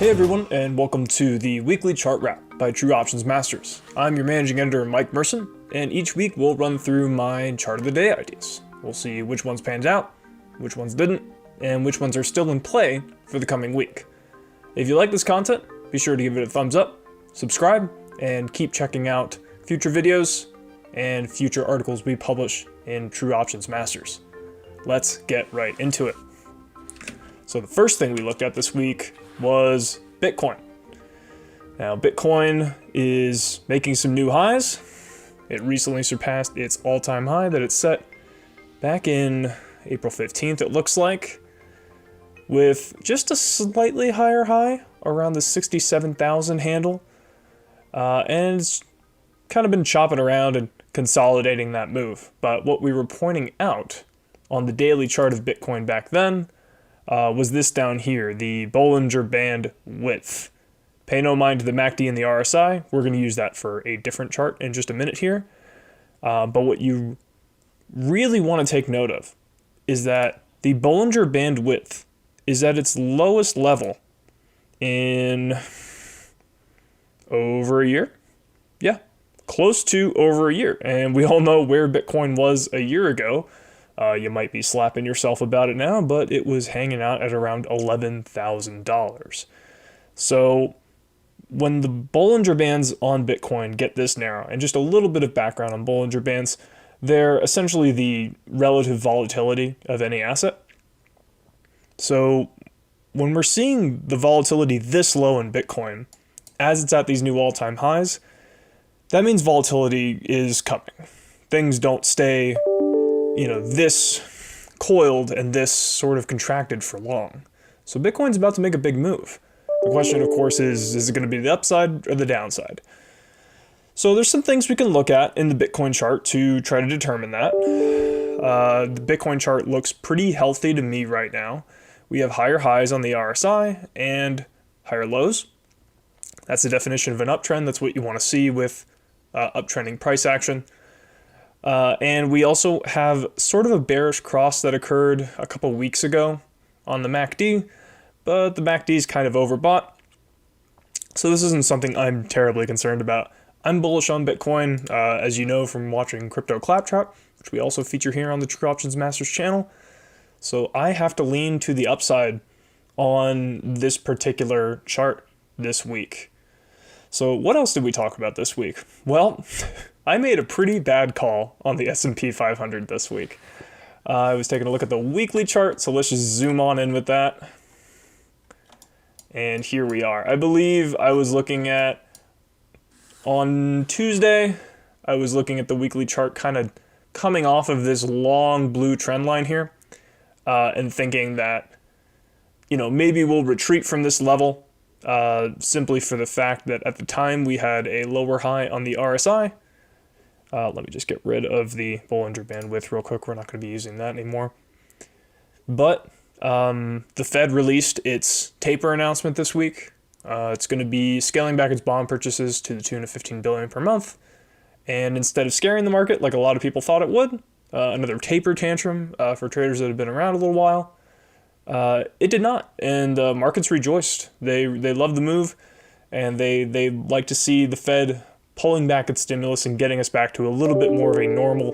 Hey everyone, and welcome to the weekly chart wrap by True Options Masters. I'm your managing editor, Mike Merson, and each week we'll run through my chart of the day ideas. We'll see which ones panned out, which ones didn't, and which ones are still in play for the coming week. If you like this content, be sure to give it a thumbs up, subscribe, and keep checking out future videos and future articles we publish in True Options Masters. Let's get right into it. So the first thing we looked at this week was Bitcoin. Now, Bitcoin is making some new highs. It recently surpassed its all-time high that it set back in April 15th, it looks like, with just a slightly higher high around the 67,000 handle. And it's kind of been chopping around and consolidating that move. But what we were pointing out on the daily chart of Bitcoin back then was this down here, the Bollinger Band width. Pay no mind to the MACD and the RSI. We're going to use that for a different chart in just a minute here. But what you really want to take note of is that the Bollinger Band width is at its lowest level in over a year. Yeah, close to over a year. And we all know where Bitcoin was a year ago. You might be slapping yourself about it now, but it was hanging out at around $11,000. So when the Bollinger Bands on Bitcoin get this narrow, and just a little bit of background on Bollinger Bands, they're essentially the relative volatility of any asset. So when we're seeing the volatility this low in Bitcoin, as it's at these new all-time highs, that means volatility is coming. Things don't stay this coiled and this sort of contracted for long. So Bitcoin's about to make a big move. The question, of course, is it going to be the upside or the downside? So there's some things we can look at in the Bitcoin chart to try to determine that. The Bitcoin chart looks pretty healthy to me right now. We have higher highs on the RSI and higher lows. That's the definition of an uptrend. That's what you want to see with uptrending price action. And we also have sort of a bearish cross that occurred a couple weeks ago on the MACD, but the MACD is kind of overbought. So this isn't something I'm terribly concerned about. I'm bullish on Bitcoin, as you know from watching Crypto Claptrap, which we also feature here on the True Options Masters channel. So I have to lean to the upside on this particular chart this week. So what else did we talk about this week? Well, I made a pretty bad call on the S&P 500 this week. I was taking a look at the weekly chart, so let's just zoom on in with that. And here we are. I believe I was looking at, on Tuesday, I was looking at the weekly chart kind of coming off of this long blue trend line here and thinking that, maybe we'll retreat from this level simply for the fact that at the time we had a lower high on the RSI. Let me just get rid of the Bollinger Band width real quick. We're not going to be using that anymore. But the Fed released its taper announcement this week. It's going to be scaling back its bond purchases to the tune of $15 billion per month. And instead of scaring the market like a lot of people thought it would, another taper tantrum for traders that have been around a little while, it did not. And markets rejoiced. They love the move, and they like to see the Fed pulling back its stimulus and getting us back to a little bit more of a normal,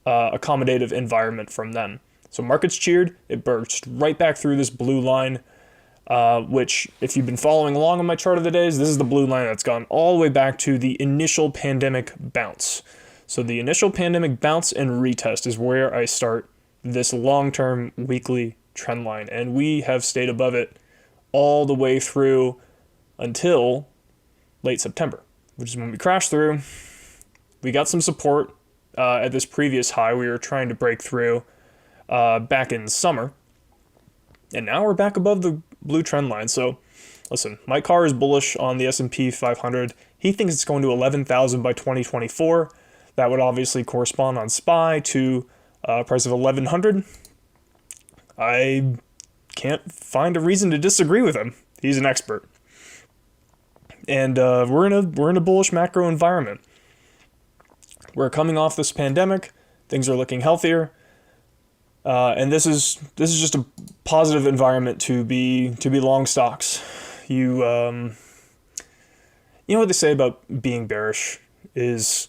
accommodative environment from them. So markets cheered. It burst right back through this blue line, which, if you've been following along on my chart of the days, this is the blue line that's gone all the way back to the initial pandemic bounce. So the initial pandemic bounce and retest is where I start this long-term weekly trend line. And we have stayed above it all the way through until late September, which is when we crashed through. We got some support at this previous high we were trying to break through back in summer. And now we're back above the blue trend line. So listen, my car is bullish on the S&P 500. He thinks it's going to 11,000 by 2024. That would obviously correspond on SPY to a price of 1,100. I can't find a reason to disagree with him. He's an expert. And we're in a bullish macro environment. We're coming off this pandemic. Things are looking healthier. And this is just a positive environment to be long stocks. You know what they say about being bearish is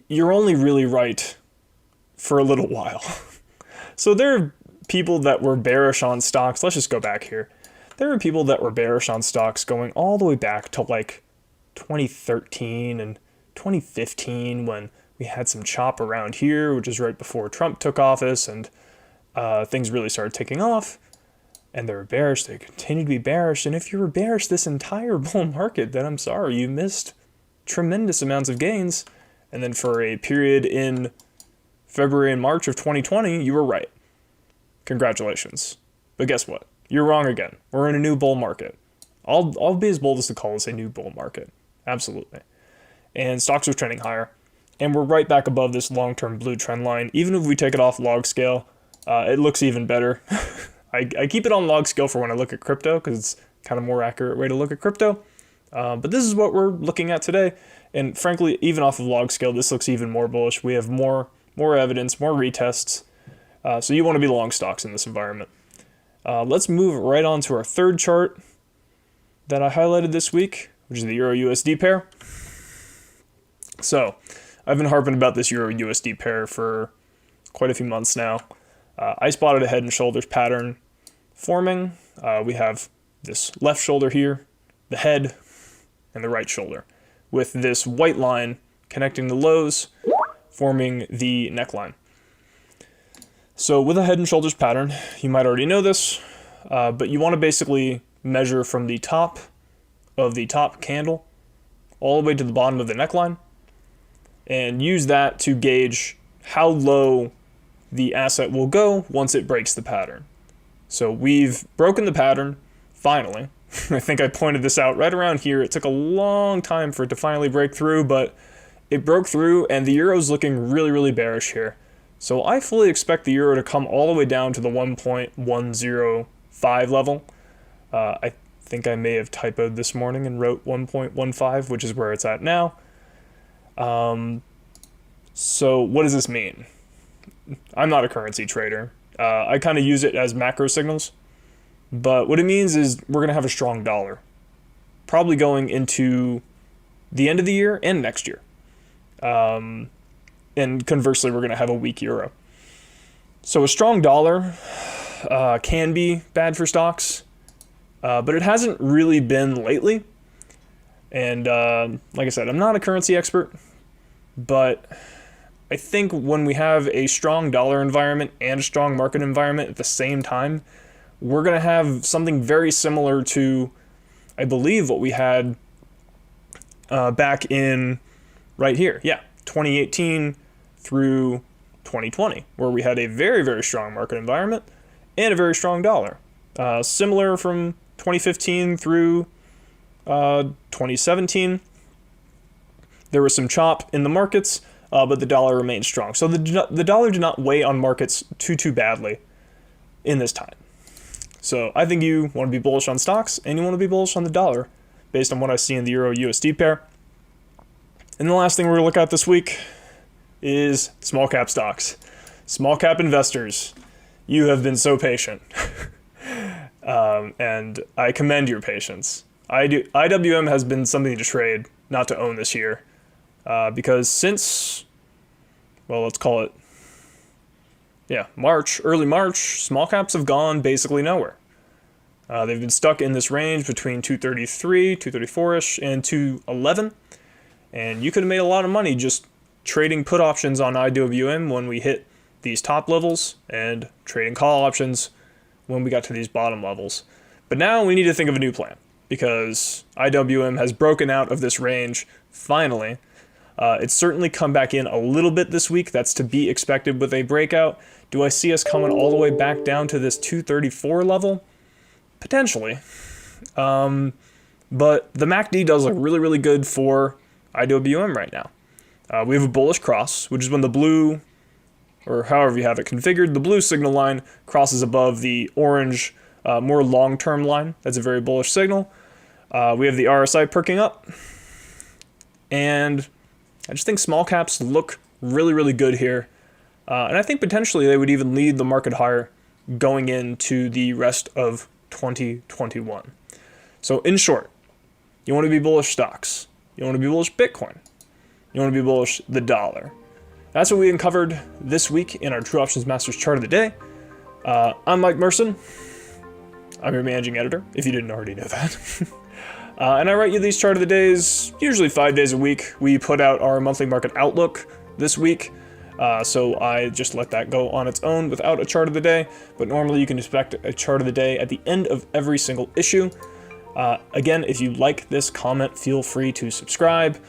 you're only really right for a little while. So there are people that were bearish on stocks. Let's just go back here. There are people that were bearish on stocks going all the way back to like 2013 and 2015 when we had some chop around here, which is right before Trump took office and things really started taking off. And they were bearish. They continue to be bearish. And if you were bearish this entire bull market, then I'm sorry, you missed tremendous amounts of gains. And then for a period in February and March of 2020, you were right. Congratulations. But guess what? You're wrong again. We're in a new bull market. I'll be as bold as to call this a new bull market. Absolutely. And stocks are trending higher. And we're right back above this long-term blue trend line. Even if we take it off log scale, it looks even better. I keep it on log scale for when I look at crypto because it's kind of more accurate way to look at crypto. But this is what we're looking at today. And frankly, even off of log scale, this looks even more bullish. We have more evidence, more retests. So you want to be long stocks in this environment. Let's move right on to our third chart that I highlighted this week, which is the Euro USD pair. So I've been harping about this Euro USD pair for quite a few months now. I spotted a head and shoulders pattern forming. We have this left shoulder here, the head, and the right shoulder, with this white line connecting the lows, forming the neckline. So with a head and shoulders pattern, you might already know this, but you want to basically measure from the top of the top candle all the way to the bottom of the neckline and use that to gauge how low the asset will go once it breaks the pattern. So we've broken the pattern, finally. I think I pointed this out right around here. It took a long time for it to finally break through, but it broke through and the euro's looking really, really bearish here. So I fully expect the euro to come all the way down to the 1.105 level. I think I may have typoed this morning and wrote 1.15, which is where it's at now. So what does this mean? I'm not a currency trader. I kind of use it as macro signals. But what it means is we're going to have a strong dollar, probably going into the end of the year and next year. And conversely, we're going to have a weak euro. So a strong dollar can be bad for stocks, but it hasn't really been lately. And like I said, I'm not a currency expert, but I think when we have a strong dollar environment and a strong market environment at the same time, we're going to have something very similar to, I believe, what we had back in right here. Yeah, 2018 through 2020, where we had a very, very strong market environment and a very strong dollar. Similar from 2015 through 2017. There was some chop in the markets, but the dollar remained strong. So the dollar did not weigh on markets too badly in this time. So I think you want to be bullish on stocks and you want to be bullish on the dollar based on what I see in the Euro USD pair. And the last thing we're going to look at this week is small cap stocks. Small cap investors, you have been so patient. And I commend your patience. IWM has been something to trade, not to own this year. Because since, well, let's call it, early March, small caps have gone basically nowhere. They've been stuck in this range between 233, 234-ish, and 211. And you could have made a lot of money just trading put options on IWM when we hit these top levels and trading call options when we got to these bottom levels. But now we need to think of a new plan because IWM has broken out of this range finally. It's certainly come back in a little bit this week. That's to be expected with a breakout. Do I see us coming all the way back down to this 234 level? Potentially. But the MACD does look really, really good for IWM right now. We have a bullish cross, which is when the blue, or however you have it configured, the blue signal line crosses above the orange, more long-term line. That's a very bullish signal. We have the RSI perking up. And I just think small caps look really, really good here. And I think potentially they would even lead the market higher going into the rest of 2021. So in short, you want to be bullish stocks. You want to be bullish Bitcoin. You want to be bullish the dollar. That's what we uncovered this week in our True Options Masters chart of the day. I'm Mike Merson. I'm your managing editor, if you didn't already know that. And I write you these chart of the days, usually 5 days a week. We put out our monthly market outlook this week, so I just let that go on its own without a chart of the day. But normally you can expect a chart of the day at the end of every single issue. Again, if you like this comment, feel free to subscribe.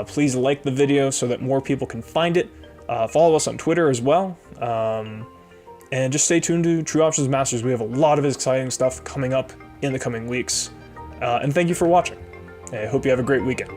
Please like the video so that more people can find it. Follow us on Twitter as well. And just stay tuned to True Options Masters. We have a lot of exciting stuff coming up in the coming weeks. And thank you for watching. I hope you have a great weekend.